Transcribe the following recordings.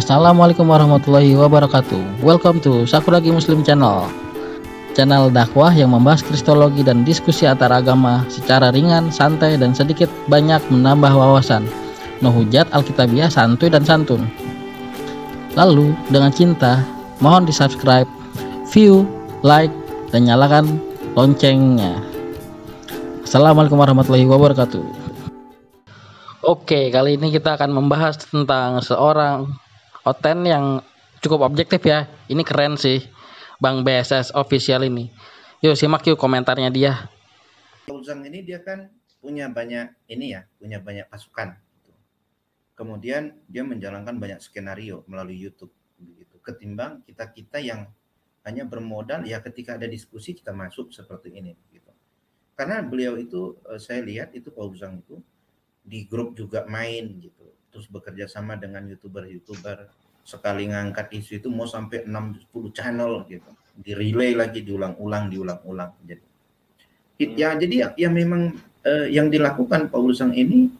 Assalamualaikum warahmatullahi wabarakatuh. Welcome to Sakuragi Muslim Channel. Channel dakwah yang membahas kristologi dan diskusi antar agama secara ringan, santai, dan sedikit banyak menambah wawasan. No hujat, alkitabiah, santuy dan santun. Lalu, dengan cinta, mohon di-subscribe, view, like, dan nyalakan loncengnya. Assalamualaikum warahmatullahi wabarakatuh. Oke, kali ini kita akan membahas tentang seorang Oten yang cukup objektif ya. Ini keren sih, Bang BSS official ini. Yuk simak yuk komentarnya dia. Uzang ini dia kan punya banyak pasukan. Kemudian dia menjalankan banyak skenario melalui YouTube begitu. Ketimbang kita yang hanya bermodal ya ketika ada diskusi kita masuk seperti ini gitu. Karena beliau itu saya lihat itu Pak Uzang itu di grup juga main gitu, terus bekerja sama dengan youtuber sekali ngangkat isu itu mau sampai 6-10 channel gitu, di relay lagi, diulang-ulang jadi ya memang yang dilakukan Pak Uzang ini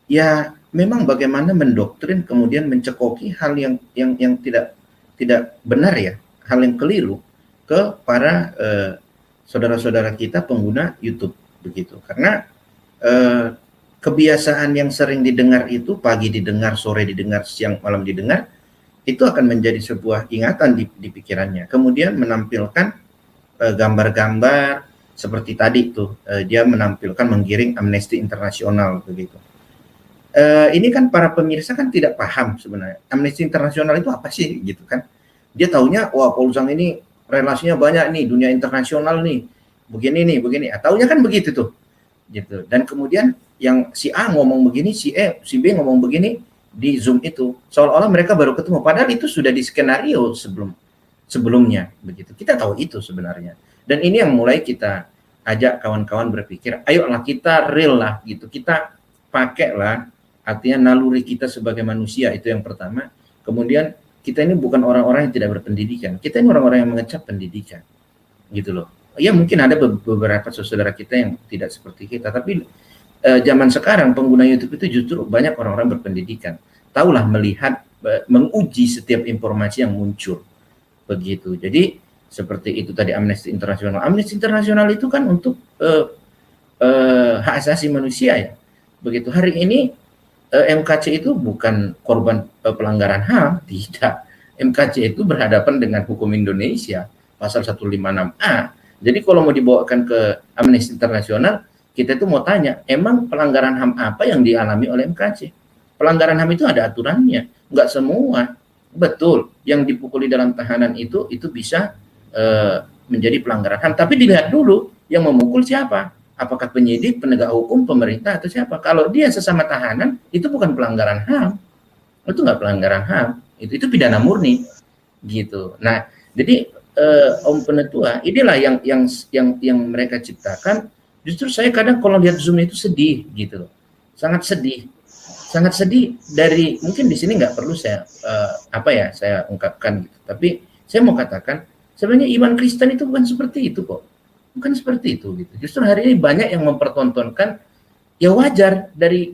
ya memang bagaimana mendoktrin kemudian mencekoki hal yang tidak benar ya, hal yang keliru ke para saudara-saudara kita pengguna YouTube begitu. Karena kebiasaan yang sering didengar itu pagi didengar, sore didengar, siang malam didengar, itu akan menjadi sebuah ingatan di pikirannya. Kemudian menampilkan gambar-gambar seperti tadi tuh, dia menampilkan menggiring Amnesty Internasional begitu. Ini kan para pemirsa kan tidak paham sebenarnya Amnesty Internasional itu apa sih gitu kan. Dia taunya wah Paul Zhang ini relasinya banyak nih, dunia internasional nih, begini. Taunya kan begitu tuh. Gitu. Dan kemudian yang si A ngomong begini, si B ngomong begini di Zoom itu seolah-olah mereka baru ketemu, padahal itu sudah di skenario sebelumnya begitu. Kita tahu itu sebenarnya. Dan ini yang mulai kita ajak kawan-kawan berpikir, ayolah kita real lah gitu. Kita pakailah artinya naluri kita sebagai manusia, itu yang pertama. Kemudian kita ini bukan orang-orang yang tidak berpendidikan. Kita ini orang-orang yang mengecap pendidikan. Gitu loh. Ya mungkin ada beberapa saudara kita yang tidak seperti kita, tapi zaman sekarang pengguna YouTube itu justru banyak orang-orang berpendidikan, tahulah melihat, menguji setiap informasi yang muncul begitu. Jadi seperti itu tadi Amnesty Internasional. Amnesty Internasional itu kan untuk hak asasi manusia ya begitu. Hari ini MKC itu bukan korban pelanggaran HAM, tidak. MKC itu berhadapan dengan hukum Indonesia pasal 156A. Jadi kalau mau dibawakan ke Amnesty Internasional, kita itu mau tanya, emang pelanggaran HAM apa yang dialami oleh MKC? Pelanggaran HAM itu ada aturannya, nggak semua. Betul, yang dipukuli dalam tahanan itu bisa menjadi pelanggaran HAM. Tapi dilihat dulu, yang memukul siapa? Apakah penyidik, penegak hukum, pemerintah, atau siapa? Kalau dia sesama tahanan, itu bukan pelanggaran HAM. Itu nggak pelanggaran HAM, itu pidana murni. Gitu. Nah, jadi Om Penetua, inilah yang mereka ciptakan. Justru saya kadang kalau lihat Zoom itu sedih gitu, sangat sedih dari mungkin di sini nggak perlu saya saya ungkapkan gitu. Tapi saya mau katakan sebenarnya iman Kristen itu bukan seperti itu kok, bukan seperti itu gitu. Justru hari ini banyak yang mempertontonkan ya wajar dari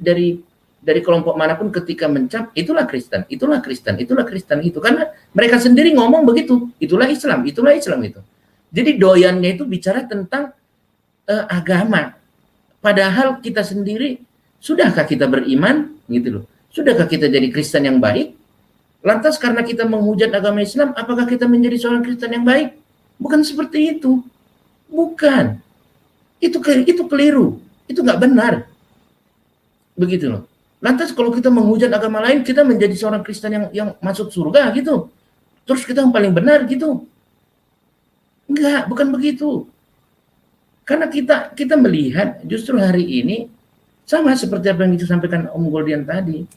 kelompok manapun ketika mencap itulah Kristen itu karena mereka sendiri ngomong begitu, itulah Islam itu. Jadi doyannya itu bicara tentang agama, padahal kita sendiri sudahkah kita beriman gitu loh, sudahkah kita jadi Kristen yang baik? Lantas karena kita menghujat agama Islam, apakah kita menjadi seorang Kristen yang baik? Bukan seperti itu, bukan. Itu keliru, itu nggak benar, begitu loh. Lantas kalau kita menghujat agama lain, kita menjadi seorang Kristen yang masuk surga gitu. Terus kita yang paling benar gitu. Enggak, bukan begitu. Karena kita melihat justru hari ini sama seperti apa yang disampaikan Om Goldian tadi.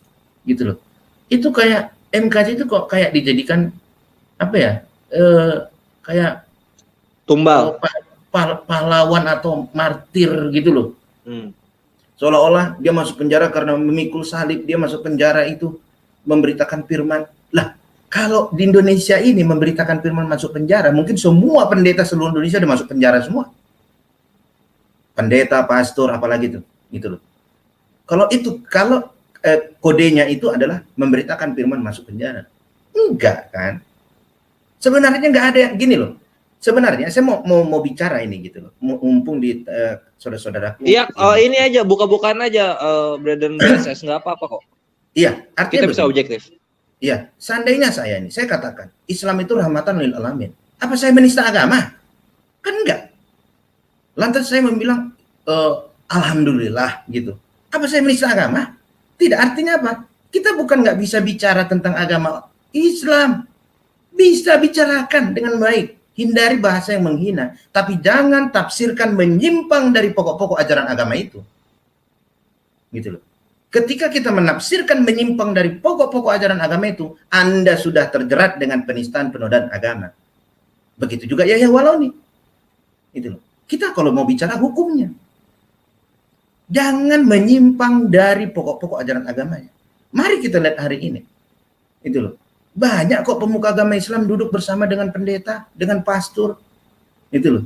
Gitu loh. Itu kayak MKC itu kok kayak dijadikan apa ya? Kayak tumbal, pahlawan atau martir gitu loh. Seolah-olah dia masuk penjara karena memikul salib, dia masuk penjara itu memberitakan firman. Lah, kalau di Indonesia ini memberitakan firman masuk penjara, mungkin semua pendeta seluruh Indonesia udah masuk penjara semua. Pendeta, pastor, apalagi itu, gitu loh. Kalau kodenya itu adalah memberitakan firman masuk penjara. Enggak kan? Sebenarnya nggak ada yang gini loh. Sebenarnya saya mau bicara ini gitu loh. Mumpung di saudara-saudaraku. Iya, ini aja buka-bukaan aja Brother BSS, nggak apa-apa kok. Iya, artinya kita bisa objektif. Iya, seandainya saya katakan Islam itu rahmatan lil alamin. Apa saya menista agama? Kan enggak. Lantas saya bilang alhamdulillah gitu. Apa saya menista agama? Tidak, artinya apa? Kita bukan nggak bisa bicara tentang agama Islam. Bisa bicarakan dengan baik. Hindari bahasa yang menghina. Tapi jangan tafsirkan menyimpang dari pokok-pokok ajaran agama itu. Gitu loh. Ketika kita menafsirkan menyimpang dari pokok-pokok ajaran agama itu, Anda sudah terjerat dengan penistaan penodaan agama. Begitu juga Yahya Walauni. Itu loh. Kita kalau mau bicara hukumnya, jangan menyimpang dari pokok-pokok ajaran agamanya. Mari kita lihat hari ini. Itu loh. Banyak kok pemuka agama Islam duduk bersama dengan pendeta, dengan pastor. Itu loh.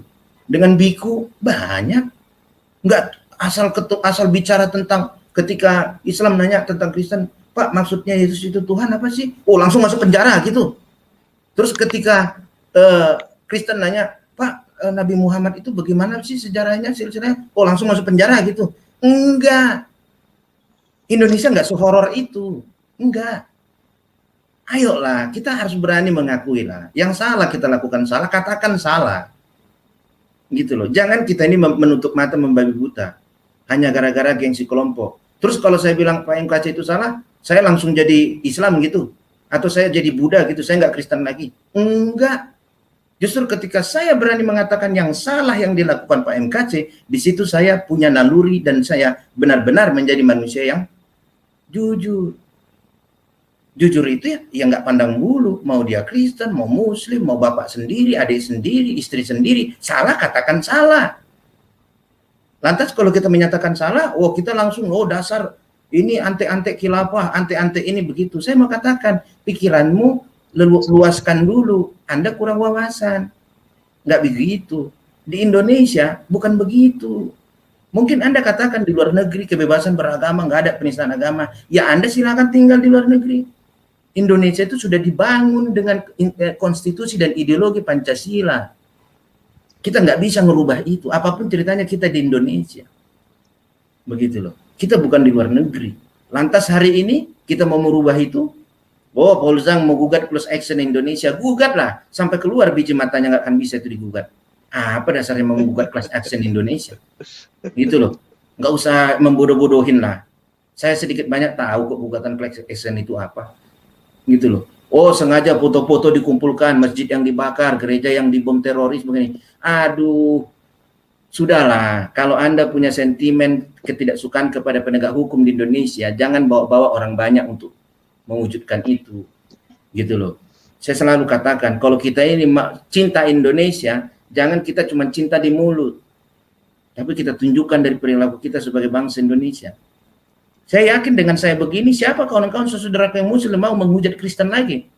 Dengan biku, banyak. Enggak asal bicara tentang ketika Islam nanya tentang Kristen, Pak, maksudnya Yesus itu Tuhan apa sih? Oh, langsung masuk penjara gitu. Terus ketika Kristen nanya, Pak, Nabi Muhammad itu bagaimana sih sejarahnya, silsilahnya? Oh, langsung masuk penjara gitu. Enggak. Indonesia enggak sehoror itu. Enggak. Ayolah, kita harus berani mengakui lah. Yang salah kita lakukan salah, katakan salah. Gitu loh. Jangan kita ini menutup mata membabi buta. Hanya gara-gara gengsi kelompok. Terus kalau saya bilang Pak MKC itu salah, saya langsung jadi Islam gitu. Atau saya jadi Buddha gitu, saya nggak Kristen lagi. Enggak. Justru ketika saya berani mengatakan yang salah yang dilakukan Pak MKC, di situ saya punya naluri dan saya benar-benar menjadi manusia yang jujur. Jujur itu ya nggak pandang bulu. Mau dia Kristen, mau Muslim, mau bapak sendiri, adik sendiri, istri sendiri. Salah, katakan salah. Lantas kalau kita menyatakan salah, oh kita langsung, oh dasar ini antek-antek khilafah, antek-antek ini begitu. Saya mau katakan, pikiranmu luaskan dulu. Anda kurang wawasan. Nggak begitu. Di Indonesia bukan begitu. Mungkin Anda katakan di luar negeri kebebasan beragama, nggak ada penistaan agama. Ya Anda silakan tinggal di luar negeri. Indonesia itu sudah dibangun dengan konstitusi dan ideologi Pancasila. Kita nggak bisa merubah itu. Apapun ceritanya kita di Indonesia. Begitu loh. Kita bukan di luar negeri. Lantas hari ini kita mau merubah itu. Oh, Paul Zhang mau gugat class action Indonesia. Gugatlah. Sampai keluar biji matanya nggak akan bisa itu digugat. Apa dasarnya mau gugat class action Indonesia? Gitu loh. Nggak usah membodoh-bodohin lah. Saya sedikit banyak tahu kok gugatan class action itu apa. Gitu loh. Oh, sengaja foto-foto dikumpulkan, masjid yang dibakar, gereja yang dibom teroris begini. Aduh, sudahlah. Kalau Anda punya sentimen ketidaksukaan kepada penegak hukum di Indonesia, jangan bawa-bawa orang banyak untuk mewujudkan itu. Gitu loh. Saya selalu katakan, kalau kita ini cinta Indonesia, jangan kita cuma cinta di mulut. Tapi kita tunjukkan dari perilaku kita sebagai bangsa Indonesia. Saya yakin dengan saya begini, siapa kawan-kawan saudara yang Muslim mau menghujat Kristen lagi?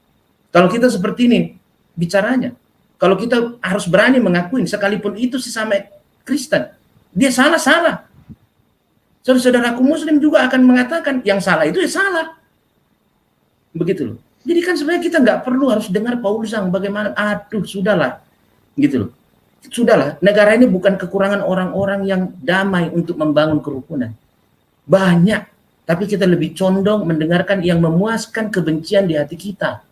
Kalau kita seperti ini bicaranya, kalau kita harus berani mengakui, sekalipun itu sesama Kristen, dia salah. Saudaraku Muslim juga akan mengatakan yang salah itu ya salah. Begitu loh. Jadi kan sebenarnya kita nggak perlu harus dengar Paul Zhang bagaimana, aduh sudahlah, gitu loh. Sudahlah, negara ini bukan kekurangan orang-orang yang damai untuk membangun kerukunan. Banyak. Tapi kita lebih condong mendengarkan yang memuaskan kebencian di hati kita.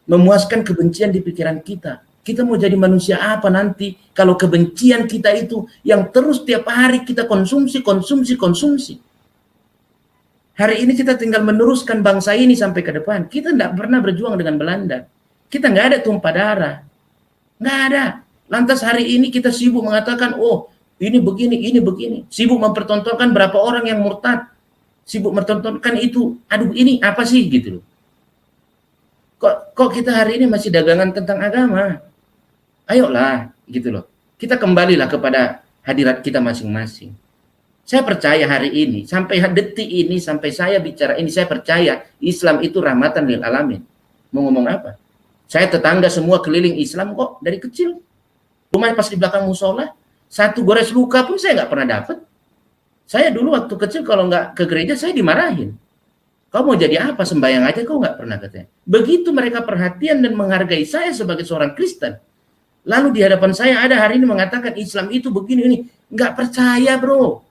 Memuaskan kebencian di pikiran kita. Kita mau jadi manusia apa nanti kalau kebencian kita itu yang terus tiap hari kita konsumsi. Hari ini kita tinggal meneruskan bangsa ini sampai ke depan. Kita tidak pernah berjuang dengan Belanda. Kita nggak ada tumpah darah. Nggak ada. Lantas hari ini kita sibuk mengatakan, oh ini begini. Sibuk mempertontonkan berapa orang yang murtad. Sibuk mempertontonkan itu. Aduh ini apa sih gitu loh. Kok kita hari ini masih dagangan tentang agama? Ayolah gitu loh. Kita kembalilah kepada hadirat kita masing-masing. Saya percaya hari ini, sampai detik ini, sampai saya bicara ini, saya percaya Islam itu rahmatan lil alamin. Mau ngomong apa? Saya tetangga semua keliling Islam kok dari kecil. Rumah pas di belakang musola, satu gores luka pun saya nggak pernah dapat. Saya dulu waktu kecil kalau nggak ke gereja saya dimarahin. Kau mau jadi apa, sembahyang aja kau nggak pernah, katanya. Begitu mereka perhatian dan menghargai saya sebagai seorang Kristen. Lalu di hadapan saya ada hari ini mengatakan Islam itu begini ini. Nggak percaya, bro.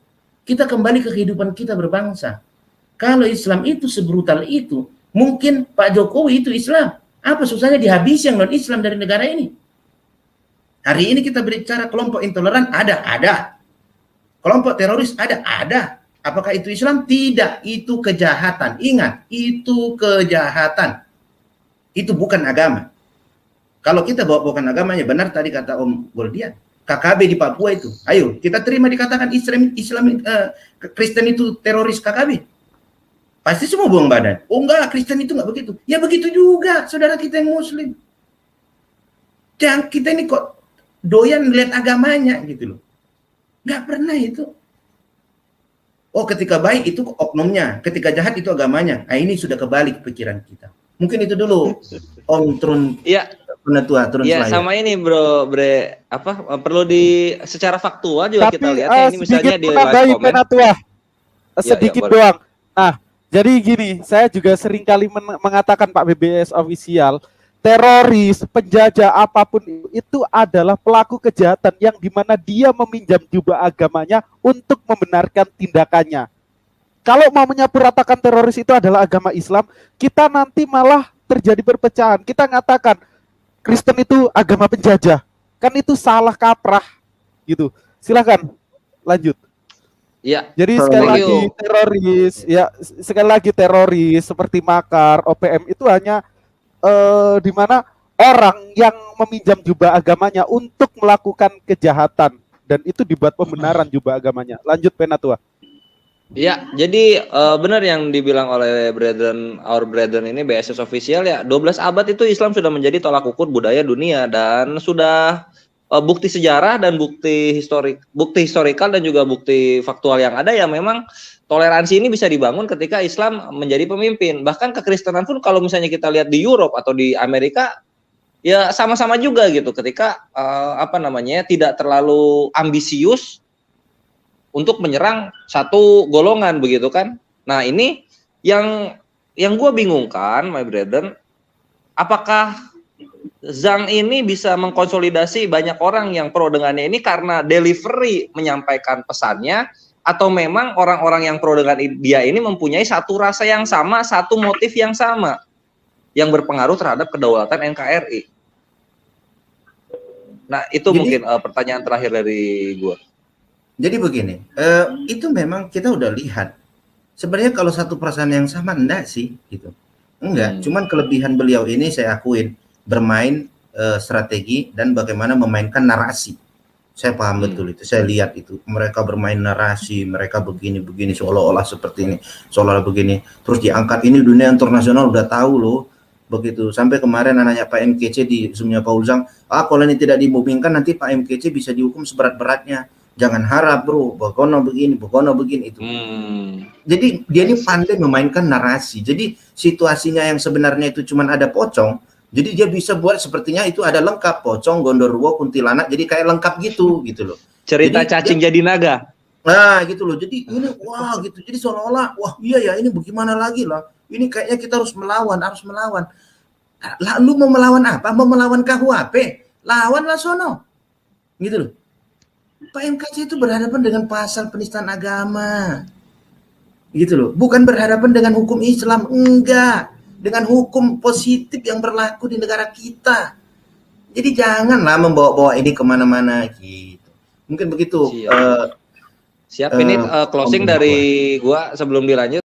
Kita kembali ke kehidupan kita berbangsa. Kalau Islam itu sebrutal itu, mungkin Pak Jokowi itu Islam. Apa susahnya dihabisi yang non-Islam dari negara ini? Hari ini kita berbicara kelompok intoleran, ada. Kelompok teroris, ada. Apakah itu Islam? Tidak, itu kejahatan. Ingat, itu kejahatan. Itu bukan agama. Kalau kita bawa-bawakan agamanya, benar tadi kata Om Goldian, KKB di Papua itu. Ayo, kita terima dikatakan Kristen itu teroris KKB. Pasti semua buang badan. Oh enggak, Kristen itu enggak begitu. Ya begitu juga, saudara kita yang Muslim. Jangan kita ini kok doyan lihat agamanya gitu loh. Enggak pernah itu. Oh, ketika baik itu oknumnya, ketika jahat itu agamanya. Nah, ini sudah kebalik pikiran kita. Mungkin itu dulu Om Turun. Iya. Penetua turun ya, sama ini bro, perlu secara faktual juga. Tapi, kita lihat ini misalnya di live comment. Sedikit doang. Nah, jadi gini, saya juga sering kali mengatakan Pak BBS official, teroris, penjajah apapun itu adalah pelaku kejahatan yang dimana dia meminjam jubah agamanya untuk membenarkan tindakannya. Kalau mau menyapuratakan teroris itu adalah agama Islam, kita nanti malah terjadi perpecahan. Kita ngatakan Kristen itu agama penjajah, kan itu salah kaprah, gitu. Silakan lanjut. Ya. Jadi sekali lagi teroris seperti Makar, OPM itu hanya di mana orang yang meminjam jubah agamanya untuk melakukan kejahatan dan itu dibuat pembenaran jubah agamanya. Lanjut Penatua. Ya, jadi benar yang dibilang oleh our brethren ini BSS official ya, 12 abad itu Islam sudah menjadi tolak ukur budaya dunia dan sudah bukti sejarah dan bukti historikal dan juga bukti faktual yang ada ya memang toleransi ini bisa dibangun ketika Islam menjadi pemimpin. Bahkan kekristenan pun kalau misalnya kita lihat di Eropa atau di Amerika ya sama-sama juga gitu ketika tidak terlalu ambisius untuk menyerang satu golongan begitu kan. Nah ini yang gue bingungkan, my brethren, apakah Zhang ini bisa mengkonsolidasi banyak orang yang pro dengannya ini karena delivery menyampaikan pesannya, atau memang orang-orang yang pro dengan dia ini mempunyai satu rasa yang sama, satu motif yang sama, yang berpengaruh terhadap kedaulatan NKRI. Nah itu jadi, mungkin pertanyaan terakhir dari gue. Jadi begini, itu memang kita udah lihat. Sebenarnya kalau satu perasaan yang sama enggak sih, gitu. Enggak, cuman kelebihan beliau ini saya akuin bermain strategi dan bagaimana memainkan narasi. Saya paham betul itu. Saya lihat itu mereka bermain narasi, mereka begini seolah-olah seperti ini, seolah-olah begini. Terus diangkat ini dunia internasional udah tahu loh. Begitu sampai kemarin anaknya Pak MKC di Zoom-nya Paul Zhang, kalau ini tidak dimumingkan nanti Pak MKC bisa dihukum seberat-beratnya. Jangan harap bro, Bogono begini itu. Jadi dia ini pandai memainkan narasi. Jadi situasinya yang sebenarnya itu cuma ada pocong, jadi dia bisa buat sepertinya itu ada lengkap, pocong, gondorwo, kuntilanak, jadi kayak lengkap gitu loh. Cerita jadi, cacing jadi naga. Nah gitu loh. Jadi ini wah gitu. Jadi seolah-olah wah iya ya ini bagaimana lagi lah. Ini kayaknya kita harus melawan. Lalu mau melawan apa? Mau melawan KUHP? Lawanlah sono. Gitu loh. Pak MKC itu berhadapan dengan pasal penistaan agama. Gitu loh. Bukan berhadapan dengan hukum Islam, enggak. Dengan hukum positif yang berlaku di negara kita. Jadi janganlah membawa-bawa ini kemana-mana gitu. Mungkin begitu. Siap. Ini closing dari gua sebelum dilanjut.